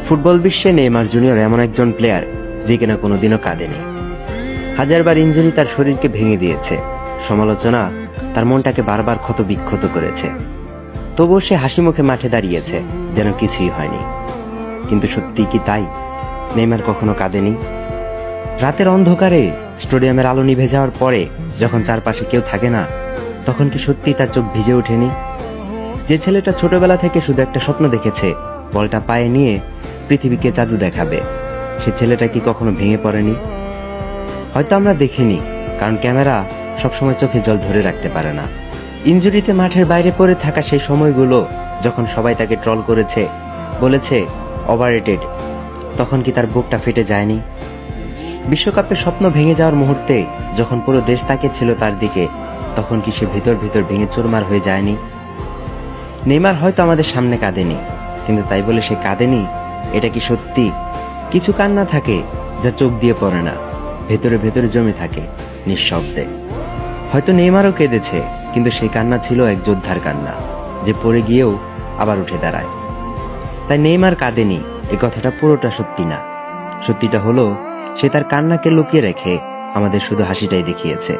Football বিশ্বে Neymar junior এমন একজন প্লেয়ার যে কিনা কোনোদিনও কাঁদেনি। হাজারবার ইনজুরি তার শরীরকে ভেঙে দিয়েছে, সমালোচনা তার মনটাকে বারবার ক্ষত বিক্ষত করেছে, তবুও সে হাসি মুখে মাঠে দাঁড়িয়েছে যেন কিছুই হয়নি। কিন্তু সত্যি কি তাই? নেইমার কখনো কাঁদেনি? রাতের অন্ধকারে স্টেডিয়ামের আলো নিভে যাওয়ার পরে যখন চারপাশে কেউ থাকে না, তখন কি সত্যি তার চোখ ভিজে ওঠেনি? যে ছেলেটা ছোটবেলা থেকে শুধু একটা স্বপ্ন দেখেছে, বলটা পায়ে নিয়ে পৃথিবীকে জাদু দেখাবে, সে ছেলেটা কি কখনো ভেঙে পড়েনি? হয়তো আমরা দেখিনি, কারণ ক্যামেরা সবসময় চোখে জল ধরে রাখতে পারে না। ইনজুরিতে মাঠের বাইরে পড়ে থাকা সেই সময়গুলো যখন সবাই তাকে ট্রল করেছে, বলেছে ওভাররেটেড, তখন কি তার বুকটা ফেটে যায়নি? বিশ্বকাপের স্বপ্ন ভেঙে যাওয়ার মুহূর্তে যখন পুরো দেশ তাকিয়েছিল তার দিকে, তখন কি সে ভিতর ভিতর ভেঙে চুরমার হয়ে যায়নি? নেইমার হয়তো আমাদের সামনে কাঁদেনি, কিন্তু তাই বলে সে কাঁদেনি এটা কি সত্যি? কিছু কান্না থাকে যা চোখ দিয়ে পড়ে না, ভেতরে ভেতরে জমে থাকে নিঃশব্দে। হয়তো নেইমারও কেঁদেছে, কিন্তু সেই কান্না ছিল এক যোদ্ধার কান্না, যে পড়ে গিয়েও আবার উঠে দাঁড়ায়। তাই নেইমার কাঁদেনি এই কথাটা পুরোটা সত্যি না। সত্যিটা হলো সে তার কান্নাকে লুকিয়ে রেখে আমাদের শুধু হাসিটাই দেখিয়েছে।